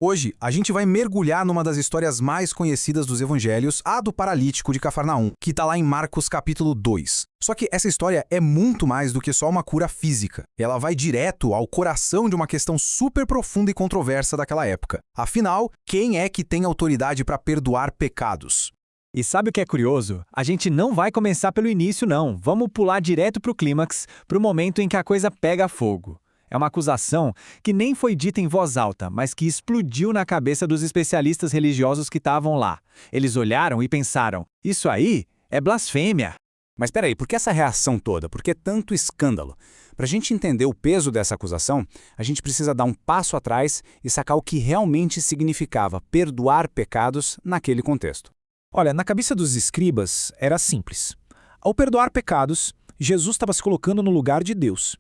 Hoje, a gente vai mergulhar numa das histórias mais conhecidas dos evangelhos, a do paralítico de Cafarnaum, que está lá em Marcos capítulo 2. Só que essa história é muito mais do que só uma cura física. Ela vai direto ao coração de uma questão super profunda e controversa daquela época. Afinal, quem é que tem autoridade para perdoar pecados? E sabe o que é curioso? A gente não vai começar pelo início, não. Vamos pular direto para o clímax, para o momento em que a coisa pega fogo. É uma acusação que nem foi dita em voz alta, mas que explodiu na cabeça dos especialistas religiosos que estavam lá. Eles olharam e pensaram, isso aí é blasfêmia. Mas peraí, por que essa reação toda? Por que tanto escândalo? Para a gente entender o peso dessa acusação, a gente precisa dar um passo atrás e sacar o que realmente significava perdoar pecados naquele contexto. Olha, na cabeça dos escribas era simples. Ao perdoar pecados, Jesus estava se colocando no lugar de Deus.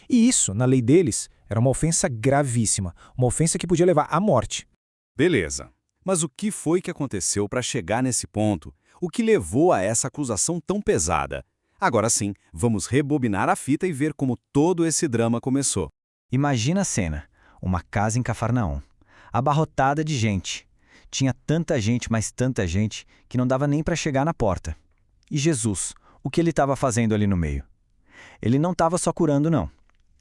E isso, na lei deles, era uma ofensa gravíssima, uma ofensa que podia levar à morte. Beleza. Mas o que foi que aconteceu para chegar nesse ponto? O que levou a essa acusação tão pesada? Agora sim, vamos rebobinar a fita e ver como todo esse drama começou. Imagina a cena, uma casa em Cafarnaum, abarrotada de gente. Tinha tanta gente, mas tanta gente, que não dava nem para chegar na porta. E Jesus, o que ele estava fazendo ali no meio? Ele não estava só curando, não.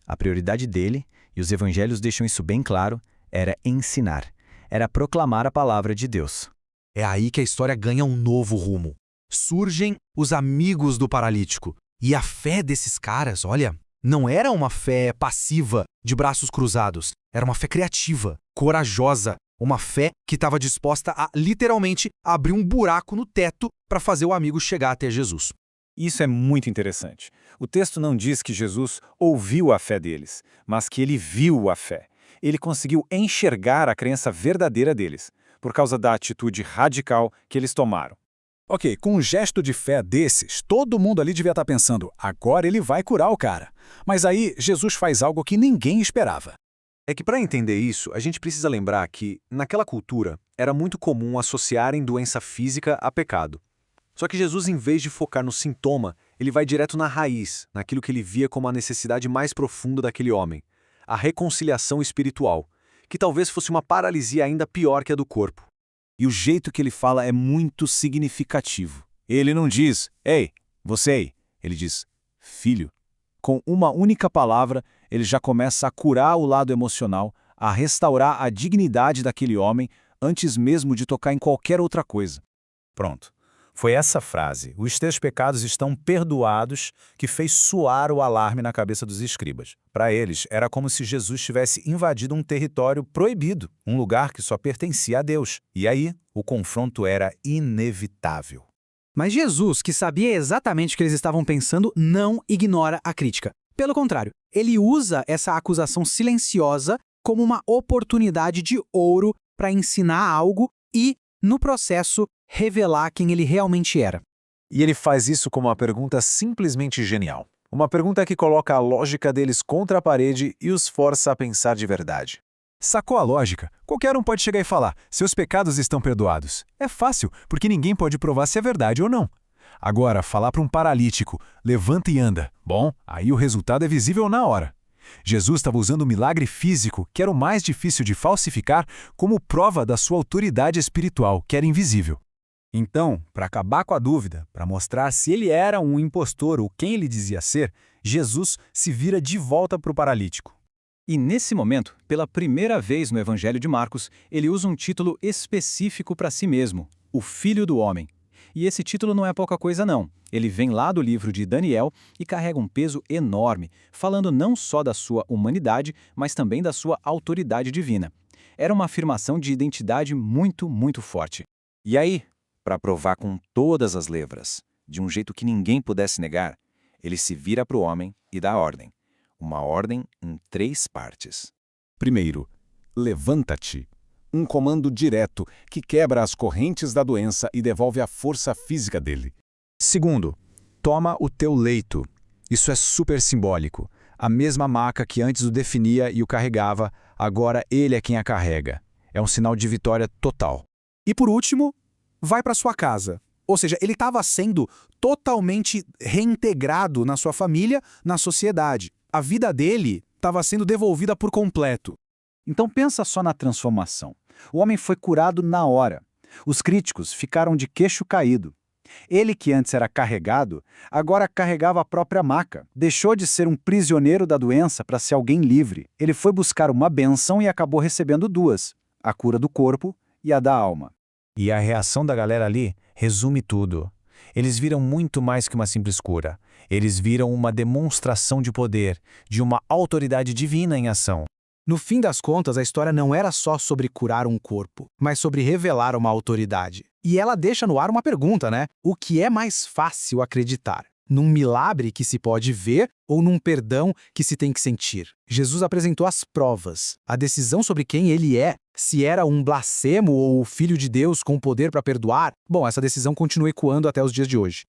A prioridade dele, e os evangelhos deixam isso bem claro, era ensinar, era proclamar a palavra de Deus. É aí que a história ganha um novo rumo. Surgem os amigos do paralítico. E a fé desses caras, olha, não era uma fé passiva, de braços cruzados. Era uma fé criativa, corajosa. Uma fé que estava disposta a, literalmente, abrir um buraco no teto para fazer o amigo chegar até Jesus. Isso é muito interessante. O texto não diz que Jesus ouviu a fé deles, mas que ele viu a fé. Ele conseguiu enxergar a crença verdadeira deles, por causa da atitude radical que eles tomaram. Ok, com um gesto de fé desses, todo mundo ali devia estar pensando, agora ele vai curar o cara. Mas aí Jesus faz algo que ninguém esperava. É que para entender isso, a gente precisa lembrar que, naquela cultura, era muito comum associarem doença física a pecado. Só que Jesus, em vez de focar no sintoma, ele vai direto na raiz, naquilo que ele via como a necessidade mais profunda daquele homem, a reconciliação espiritual, que talvez fosse uma paralisia ainda pior que a do corpo. E o jeito que ele fala é muito significativo. Ele não diz, ei, você aí. Ele diz, filho. Com uma única palavra, ele já começa a curar o lado emocional, a restaurar a dignidade daquele homem antes mesmo de tocar em qualquer outra coisa. Pronto. Foi essa frase, os teus pecados estão perdoados, que fez soar o alarme na cabeça dos escribas. Para eles, era como se Jesus tivesse invadido um território proibido, um lugar que só pertencia a Deus. E aí, o confronto era inevitável. Mas Jesus, que sabia exatamente o que eles estavam pensando, não ignora a crítica. Pelo contrário, ele usa essa acusação silenciosa como uma oportunidade de ouro para ensinar algo e, no processo, revelar quem ele realmente era. E ele faz isso com uma pergunta simplesmente genial. Uma pergunta que coloca a lógica deles contra a parede e os força a pensar de verdade. Sacou a lógica? Qualquer um pode chegar e falar, seus pecados estão perdoados. É fácil, porque ninguém pode provar se é verdade ou não. Agora, falar para um paralítico, levanta e anda. Bom, aí o resultado é visível na hora. Jesus estava usando o milagre físico, que era o mais difícil de falsificar, como prova da sua autoridade espiritual, que era invisível. Então, para acabar com a dúvida, para mostrar se ele era um impostor ou quem ele dizia ser, Jesus se vira de volta para o paralítico. E nesse momento, pela primeira vez no Evangelho de Marcos, ele usa um título específico para si mesmo, o Filho do Homem. E esse título não é pouca coisa não. Ele vem lá do livro de Daniel e carrega um peso enorme, falando não só da sua humanidade, mas também da sua autoridade divina. Era uma afirmação de identidade muito, muito forte. E aí, para provar com todas as letras, de um jeito que ninguém pudesse negar, ele se vira para o homem e dá ordem. Uma ordem em 3 partes. Primeiro, levanta-te. Um comando direto que quebra as correntes da doença e devolve a força física dele. Segundo, toma o teu leito. Isso é super simbólico. A mesma maca que antes o definia e o carregava, agora ele é quem a carrega. É um sinal de vitória total. E por último, vai para sua casa. Ou seja, ele estava sendo totalmente reintegrado na sua família, na sociedade. A vida dele estava sendo devolvida por completo. Então pensa só na transformação. O homem foi curado na hora. Os críticos ficaram de queixo caído. Ele, que antes era carregado, agora carregava a própria maca. Deixou de ser um prisioneiro da doença para ser alguém livre. Ele foi buscar uma bênção e acabou recebendo duas: a cura do corpo e a da alma. E a reação da galera ali resume tudo. Eles viram muito mais que uma simples cura. Eles viram uma demonstração de poder, de uma autoridade divina em ação. No fim das contas, a história não era só sobre curar um corpo, mas sobre revelar uma autoridade. E ela deixa no ar uma pergunta, né? O que é mais fácil acreditar? Num milagre que se pode ver ou num perdão que se tem que sentir? Jesus apresentou as provas, a decisão sobre quem ele é, se era um blasfemo ou o filho de Deus com poder para perdoar. Bom, essa decisão continua ecoando até os dias de hoje.